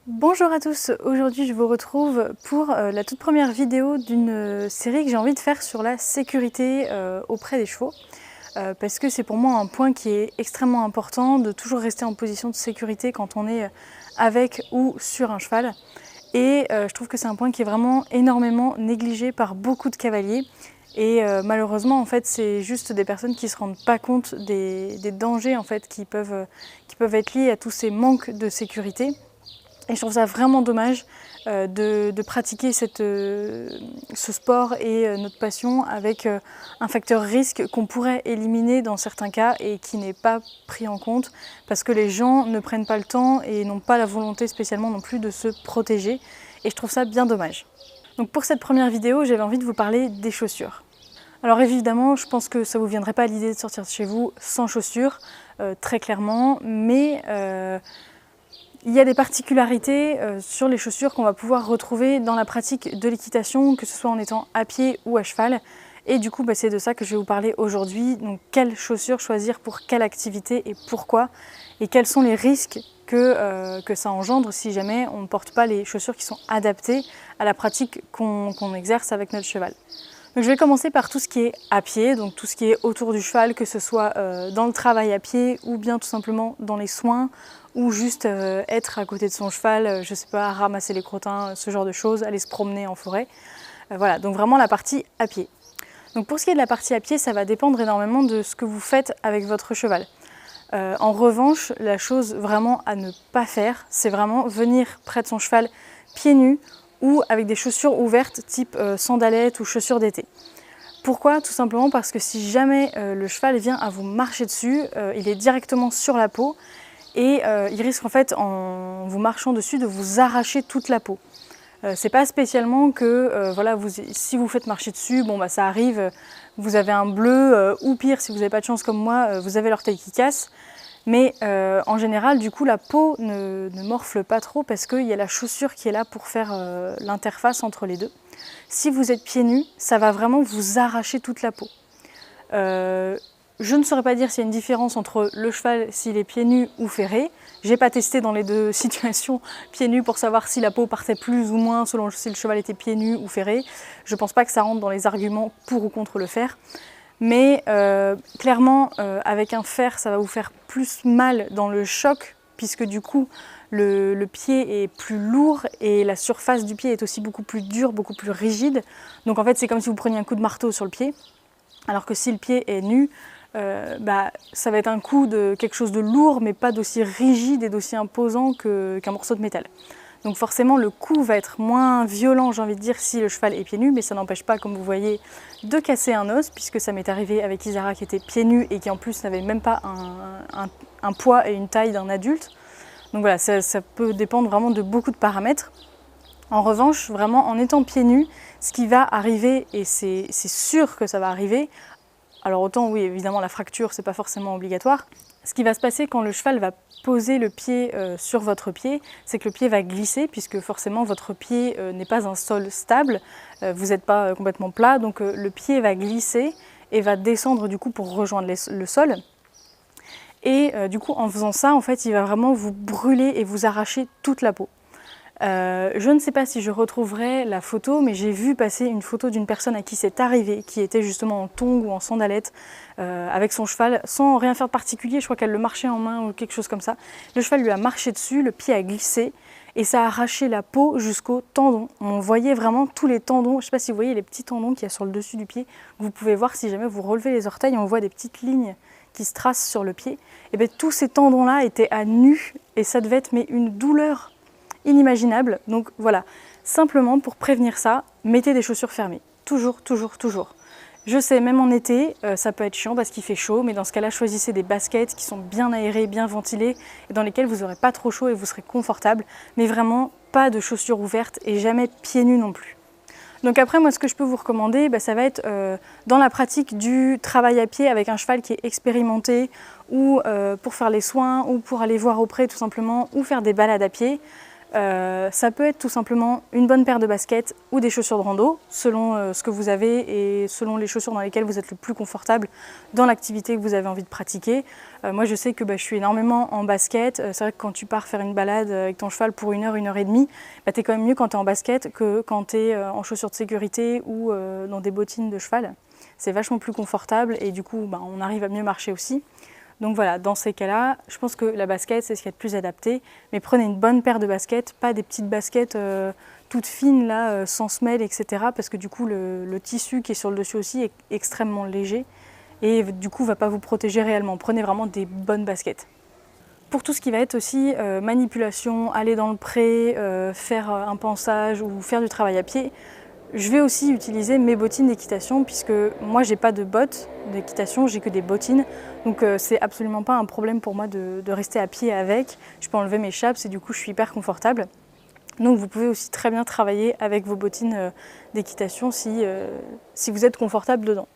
Bonjour à tous, aujourd'hui je vous retrouve pour la toute première vidéo d'une série que j'ai envie de faire sur la sécurité auprès des chevaux. Parce que c'est pour moi un point qui est extrêmement important, de toujours rester en position de sécurité quand on est avec ou sur un cheval. Et je trouve que c'est un point qui est vraiment énormément négligé par beaucoup de cavaliers. Et malheureusement, en fait, c'est juste des personnes qui ne se rendent pas compte des dangers en fait, qui peuvent être liés à tous ces manques de sécurité. Et je trouve ça vraiment dommage de pratiquer ce sport et notre passion avec un facteur risque qu'on pourrait éliminer dans certains cas et qui n'est pas pris en compte parce que les gens ne prennent pas le temps et n'ont pas la volonté spécialement non plus de se protéger. Et je trouve ça bien dommage. Donc pour cette première vidéo, j'avais envie de vous parler des chaussures. Alors évidemment, je pense que ça ne vous viendrait pas à l'idée de sortir de chez vous sans chaussures, très clairement, mais il y a des particularités sur les chaussures qu'on va pouvoir retrouver dans la pratique de l'équitation, que ce soit en étant à pied ou à cheval. Et du coup, c'est de ça que je vais vous parler aujourd'hui. Donc, quelles chaussures choisir pour quelle activité et pourquoi? Et quels sont les risques que ça engendre si jamais on ne porte pas les chaussures qui sont adaptées à la pratique qu'on exerce avec notre cheval. Donc, je vais commencer par tout ce qui est à pied, donc tout ce qui est autour du cheval, que ce soit dans le travail à pied ou bien tout simplement dans les soins ou juste être à côté de son cheval, je sais pas, ramasser les crottins, ce genre de choses, aller se promener en forêt. Voilà, donc vraiment la partie à pied. Donc pour ce qui est de la partie à pied, ça va dépendre énormément de ce que vous faites avec votre cheval. En revanche, la chose vraiment à ne pas faire, c'est vraiment venir près de son cheval pieds nus ou avec des chaussures ouvertes type sandalettes ou chaussures d'été. Pourquoi? Tout simplement parce que si jamais le cheval vient à vous marcher dessus, il est directement sur la peau et il risque en fait, en vous marchant dessus, de vous arracher toute la peau. C'est pas spécialement que voilà, si vous faites marcher dessus, bon ça arrive, vous avez un bleu, ou pire si vous n'avez pas de chance comme moi, vous avez l'orteil qui casse. Mais en général, du coup, la peau ne morfle pas trop parce qu'il y a la chaussure qui est là pour faire l'interface entre les deux. Si vous êtes pieds nus, ça va vraiment vous arracher toute la peau. Je ne saurais pas dire s'il y a une différence entre le cheval s'il est pieds nus ou ferré. J'ai pas testé dans les deux situations pieds nus pour savoir si la peau partait plus ou moins selon si le cheval était pieds nus ou ferré. Je pense pas que ça rentre dans les arguments pour ou contre le fer. Mais clairement, avec un fer, ça va vous faire plus mal dans le choc puisque du coup, le pied est plus lourd et la surface du pied est aussi beaucoup plus dure, beaucoup plus rigide. Donc en fait, c'est comme si vous preniez un coup de marteau sur le pied. Alors que si le pied est nu, ça va être un coup de quelque chose de lourd, mais pas d'aussi rigide et d'aussi imposant qu'un morceau de métal. Donc forcément, le coup va être moins violent, j'ai envie de dire, si le cheval est pieds nus, mais ça n'empêche pas, comme vous voyez, de casser un os, puisque ça m'est arrivé avec Isara qui était pieds nus et qui en plus n'avait même pas un poids et une taille d'un adulte. Donc voilà, ça peut dépendre vraiment de beaucoup de paramètres. En revanche, vraiment, en étant pieds nus, ce qui va arriver, et c'est sûr que ça va arriver, alors autant oui, évidemment la fracture c'est pas forcément obligatoire. Ce qui va se passer quand le cheval va poser le pied sur votre pied, c'est que le pied va glisser puisque forcément votre pied n'est pas un sol stable, vous n'êtes pas complètement plat, donc le pied va glisser et va descendre du coup pour rejoindre le sol. Et du coup en faisant ça, en fait, il va vraiment vous brûler et vous arracher toute la peau. Je ne sais pas si je retrouverai la photo, mais j'ai vu passer une photo d'une personne à qui c'est arrivé, qui était justement en tongs ou en sandalettes, avec son cheval, sans rien faire de particulier. Je crois qu'elle le marchait en main ou quelque chose comme ça. Le cheval lui a marché dessus, le pied a glissé et ça a arraché la peau jusqu'au tendon. On voyait vraiment tous les tendons, je ne sais pas si vous voyez les petits tendons qu'il y a sur le dessus du pied. Vous pouvez voir si jamais vous relevez les orteils, on voit des petites lignes qui se tracent sur le pied. Et bien tous ces tendons-là étaient à nu et ça devait être une douleur inimaginable. Donc voilà, simplement pour prévenir ça, mettez des chaussures fermées. Toujours, toujours, toujours. Je sais, même en été, ça peut être chiant parce qu'il fait chaud, mais dans ce cas-là, choisissez des baskets qui sont bien aérées, bien ventilées, et dans lesquelles vous n'aurez pas trop chaud et vous serez confortable, mais vraiment pas de chaussures ouvertes et jamais pieds nus non plus. Donc après, moi, ce que je peux vous recommander, ça va être dans la pratique du travail à pied avec un cheval qui est expérimenté, ou pour faire les soins, ou pour aller voir auprès tout simplement, ou faire des balades à pied. Ça peut être tout simplement une bonne paire de baskets ou des chaussures de rando, selon ce que vous avez et selon les chaussures dans lesquelles vous êtes le plus confortable dans l'activité que vous avez envie de pratiquer. Moi je sais que je suis énormément en basket. C'est vrai que quand tu pars faire une balade avec ton cheval pour 1 heure et demie, t'es quand même mieux quand tu es en basket que quand tu es en chaussures de sécurité ou dans des bottines de cheval. C'est vachement plus confortable et du coup on arrive à mieux marcher aussi. Donc voilà, dans ces cas-là, je pense que la basket, c'est ce qui est le plus adapté. Mais prenez une bonne paire de baskets, pas des petites baskets toutes fines, là, sans semelle, etc. Parce que du coup, le tissu qui est sur le dessus aussi est extrêmement léger. Et du coup, ne va pas vous protéger réellement. Prenez vraiment des bonnes baskets. Pour tout ce qui va être aussi manipulation, aller dans le pré, faire un pansage ou faire du travail à pied, je vais aussi utiliser mes bottines d'équitation puisque moi j'ai pas de bottes d'équitation, j'ai que des bottines. Donc c'est absolument pas un problème pour moi de rester à pied avec. Je peux enlever mes chaps et du coup je suis hyper confortable. Donc vous pouvez aussi très bien travailler avec vos bottines d'équitation si vous êtes confortable dedans.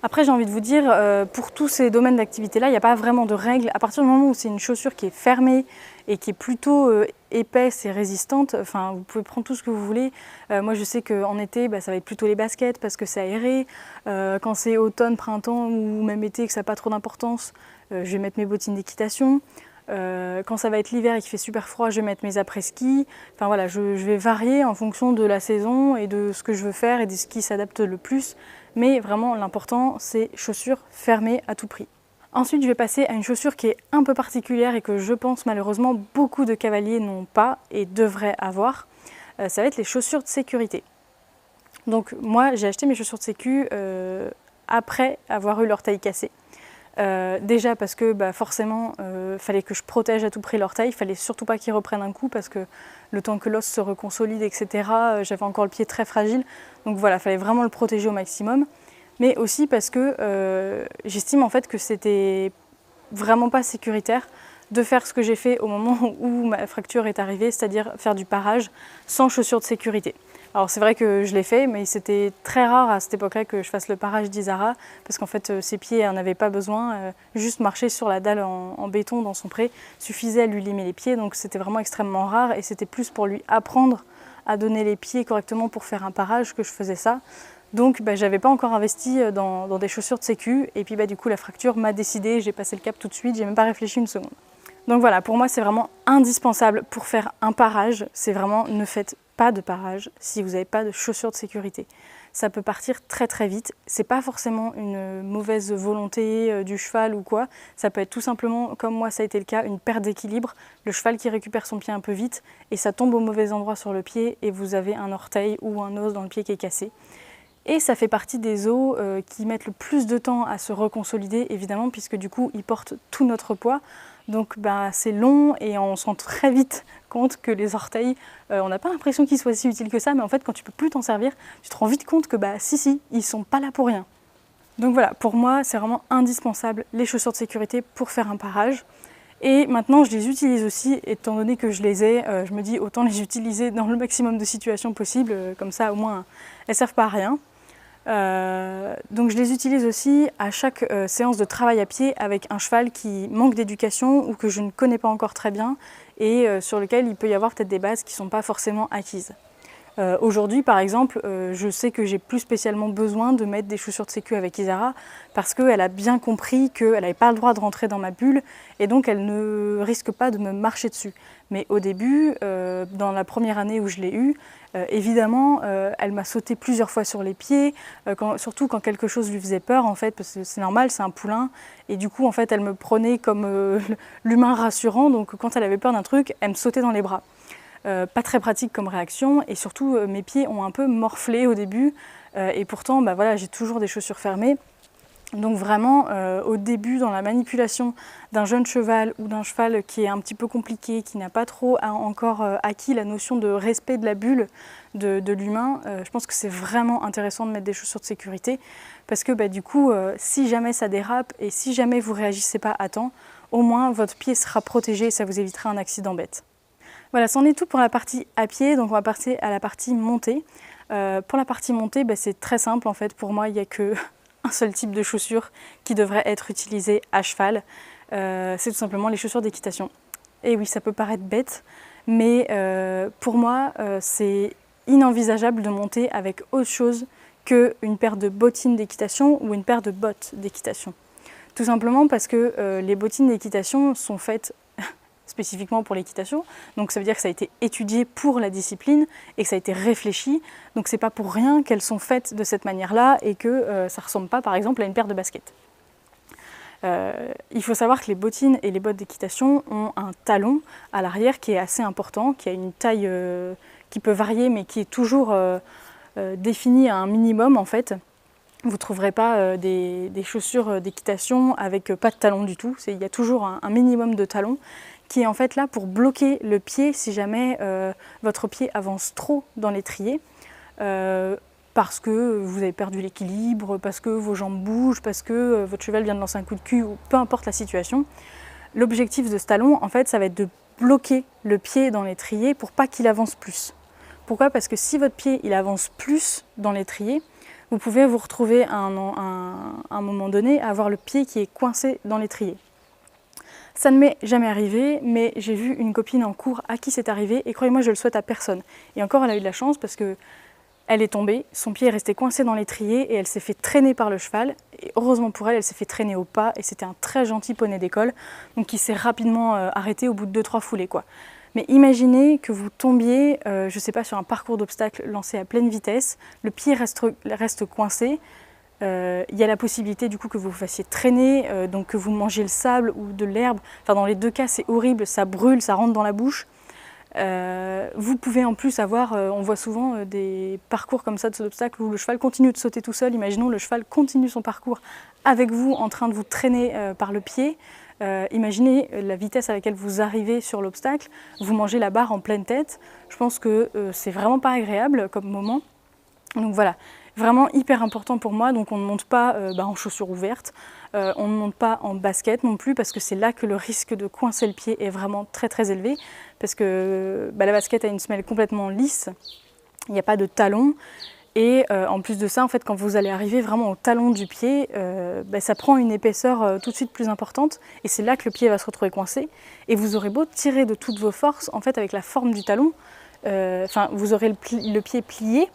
Après, j'ai envie de vous dire, pour tous ces domaines d'activité-là, il n'y a pas vraiment de règles. À partir du moment où c'est une chaussure qui est fermée et qui est plutôt épaisse et résistante, vous pouvez prendre tout ce que vous voulez. Moi, je sais qu'en été, ça va être plutôt les baskets parce que c'est aéré. Quand c'est automne, printemps ou même été, que ça n'a pas trop d'importance, je vais mettre mes bottines d'équitation. Quand ça va être l'hiver et qu'il fait super froid, je vais mettre mes après-ski. Enfin voilà, je vais varier en fonction de la saison et de ce que je veux faire et de ce qui s'adapte le plus. Mais vraiment, l'important, c'est chaussures fermées à tout prix. Ensuite, je vais passer à une chaussure qui est un peu particulière et que je pense malheureusement beaucoup de cavaliers n'ont pas et devraient avoir. Ça va être les chaussures de sécurité. Donc moi, j'ai acheté mes chaussures de sécu après avoir eu l'orteil cassé. Déjà parce que forcément fallait que je protège à tout prix l'orteil, il fallait surtout pas qu'il reprenne un coup parce que le temps que l'os se reconsolide, etc., j'avais encore le pied très fragile, donc voilà, il fallait vraiment le protéger au maximum. Mais aussi parce que j'estime en fait que c'était vraiment pas sécuritaire de faire ce que j'ai fait au moment où ma fracture est arrivée, c'est-à-dire faire du parage sans chaussures de sécurité. Alors c'est vrai que je l'ai fait, mais c'était très rare à cette époque-là que je fasse le parage d'Isara, parce qu'en fait ses pieds n'en avaient pas besoin, juste marcher sur la dalle en béton dans son pré suffisait à lui limer les pieds, donc c'était vraiment extrêmement rare et c'était plus pour lui apprendre à donner les pieds correctement pour faire un parage que je faisais ça. Donc j'avais pas encore investi dans des chaussures de sécu, et puis du coup la fracture m'a décidé, j'ai passé le cap tout de suite, j'ai même pas réfléchi une seconde. Donc voilà, pour moi c'est vraiment indispensable pour faire un parage, c'est vraiment ne faites pas de parage si vous n'avez pas de chaussures de sécurité. Ça peut partir très très vite, c'est pas forcément une mauvaise volonté du cheval ou quoi, ça peut être tout simplement, comme moi ça a été le cas, une perte d'équilibre, le cheval qui récupère son pied un peu vite et ça tombe au mauvais endroit sur le pied et vous avez un orteil ou un os dans le pied qui est cassé. Et ça fait partie des os qui mettent le plus de temps à se reconsolider, évidemment, puisque du coup, ils portent tout notre poids. Donc c'est long et on se rend très vite compte que les orteils, on n'a pas l'impression qu'ils soient si utiles que ça, mais en fait, quand tu peux plus t'en servir, tu te rends vite compte que si, ils sont pas là pour rien. Donc voilà, pour moi, c'est vraiment indispensable, les chaussures de sécurité pour faire un parage. Et maintenant, je les utilise aussi, étant donné que je les ai, je me dis autant les utiliser dans le maximum de situations possibles, comme ça au moins, elles ne servent pas à rien. Donc je les utilise aussi à chaque séance de travail à pied avec un cheval qui manque d'éducation ou que je ne connais pas encore très bien et sur lequel il peut y avoir peut-être des bases qui ne sont pas forcément acquises. Aujourd'hui par exemple, je sais que j'ai plus spécialement besoin de mettre des chaussures de sécu avec Isara parce qu'elle a bien compris qu'elle n'avait pas le droit de rentrer dans ma bulle et donc elle ne risque pas de me marcher dessus. Mais au début, dans la première année où je l'ai eue, évidemment, elle m'a sauté plusieurs fois sur les pieds, surtout quand quelque chose lui faisait peur en fait, parce que c'est normal, c'est un poulain, et du coup en fait elle me prenait comme l'humain rassurant, donc quand elle avait peur d'un truc, elle me sautait dans les bras. Pas très pratique comme réaction et surtout mes pieds ont un peu morflé au début et pourtant voilà, j'ai toujours des chaussures fermées. Donc vraiment au début dans la manipulation d'un jeune cheval ou d'un cheval qui est un petit peu compliqué, qui n'a pas trop encore acquis la notion de respect de la bulle de l'humain, je pense que c'est vraiment intéressant de mettre des chaussures de sécurité parce que du coup si jamais ça dérape et si jamais vous ne réagissez pas à temps, au moins votre pied sera protégé et ça vous évitera un accident bête. Voilà, c'en est tout pour la partie à pied, donc on va passer à la partie montée. Pour la partie montée, c'est très simple en fait. Pour moi, il n'y a qu'un seul type de chaussures qui devrait être utilisé à cheval. C'est tout simplement les chaussures d'équitation. Et oui, ça peut paraître bête, mais pour moi, c'est inenvisageable de monter avec autre chose qu'une paire de bottines d'équitation ou une paire de bottes d'équitation. Tout simplement parce que les bottines d'équitation sont faites spécifiquement pour l'équitation, donc ça veut dire que ça a été étudié pour la discipline et que ça a été réfléchi, donc c'est pas pour rien qu'elles sont faites de cette manière-là et que ça ressemble pas par exemple à une paire de baskets. Il faut savoir que les bottines et les bottes d'équitation ont un talon à l'arrière qui est assez important, qui a une taille qui peut varier mais qui est toujours définie à un minimum en fait. Vous ne trouverez pas des chaussures d'équitation avec pas de talon du tout, il y a toujours un minimum de talon qui est en fait là pour bloquer le pied si jamais votre pied avance trop dans l'étrier. Parce que vous avez perdu l'équilibre, parce que vos jambes bougent, parce que votre cheval vient de lancer un coup de cul, ou peu importe la situation. L'objectif de ce talon, en fait, ça va être de bloquer le pied dans l'étrier pour pas qu'il avance plus. Pourquoi? Parce que si votre pied il avance plus dans l'étrier, vous pouvez vous retrouver à un moment donné à avoir le pied qui est coincé dans l'étrier. Ça ne m'est jamais arrivé, mais j'ai vu une copine en cours à qui c'est arrivé, et croyez-moi, je le souhaite à personne. Et encore, elle a eu de la chance parce que elle est tombée, son pied est resté coincé dans l'étrier et elle s'est fait traîner par le cheval. Et heureusement pour elle, elle s'est fait traîner au pas et c'était un très gentil poney d'école, donc il s'est rapidement arrêté au bout de 2-3 foulées, quoi. Mais imaginez que vous tombiez, je ne sais pas, sur un parcours d'obstacles lancé à pleine vitesse, le pied reste coincé, il y a la possibilité du coup que vous vous fassiez traîner, donc que vous mangez le sable ou de l'herbe. Enfin, dans les deux cas, c'est horrible, ça brûle, ça rentre dans la bouche. Vous pouvez en plus avoir, on voit souvent des parcours comme ça d'obstacles où le cheval continue de sauter tout seul. Imaginons le cheval continue son parcours avec vous en train de vous traîner par le pied. Imaginez la vitesse à laquelle vous arrivez sur l'obstacle, vous mangez la barre en pleine tête. Je pense que c'est vraiment pas agréable comme moment. Donc voilà, vraiment hyper important pour moi. Donc on ne monte pas en chaussures ouvertes, on ne monte pas en basket non plus parce que c'est là que le risque de coincer le pied est vraiment très très élevé parce que la basket a une semelle complètement lisse, il n'y a pas de talon. Et en plus de ça, en fait, quand vous allez arriver vraiment au talon du pied, ça prend une épaisseur tout de suite plus importante et c'est là que le pied va se retrouver coincé. Et vous aurez beau tirer de toutes vos forces, en fait, avec la forme du talon, vous aurez le pied plié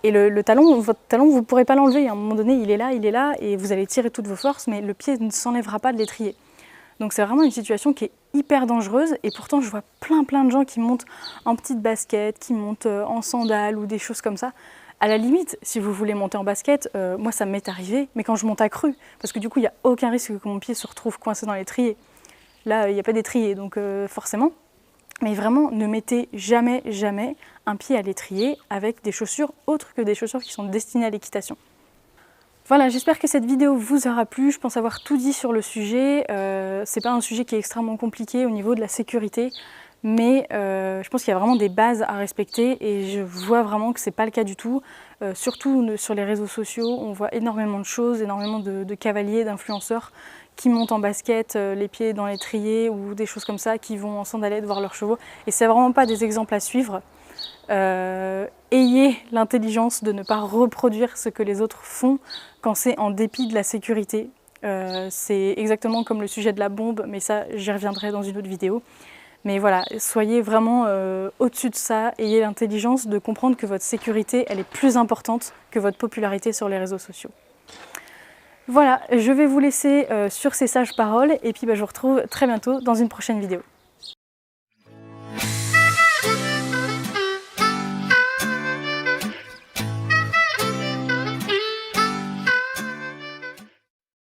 et votre talon, vous ne pourrez pas l'enlever. À un moment donné, il est là et vous allez tirer toutes vos forces, mais le pied ne s'enlèvera pas de l'étrier. Donc c'est vraiment une situation qui est hyper dangereuse et pourtant je vois plein de gens qui montent en petite basket, qui montent en sandales ou des choses comme ça. À la limite, si vous voulez monter en basket, moi ça m'est arrivé, mais quand je monte à cru, parce que du coup il n'y a aucun risque que mon pied se retrouve coincé dans l'étrier. Là, il n'y a pas d'étrier, donc forcément. Mais vraiment, ne mettez jamais un pied à l'étrier avec des chaussures autres que des chaussures qui sont destinées à l'équitation. Voilà, j'espère que cette vidéo vous aura plu. Je pense avoir tout dit sur le sujet. C'est pas un sujet qui est extrêmement compliqué au niveau de la sécurité, mais je pense qu'il y a vraiment des bases à respecter et je vois vraiment que c'est pas le cas du tout. Surtout sur les réseaux sociaux, on voit énormément de choses, énormément de cavaliers, d'influenceurs qui montent en basket, les pieds dans l'étrier ou des choses comme ça, qui vont en sandalettes voir leurs chevaux. Et c'est vraiment pas des exemples à suivre. Ayez l'intelligence de ne pas reproduire ce que les autres font quand c'est en dépit de la sécurité. C'est exactement comme le sujet de la bombe, mais ça j'y reviendrai dans une autre vidéo. Mais voilà, soyez vraiment au-dessus de ça, ayez l'intelligence de comprendre que votre sécurité elle est plus importante que votre popularité sur les réseaux sociaux. Voilà, je vais vous laisser sur ces sages paroles et puis je vous retrouve très bientôt dans une prochaine vidéo.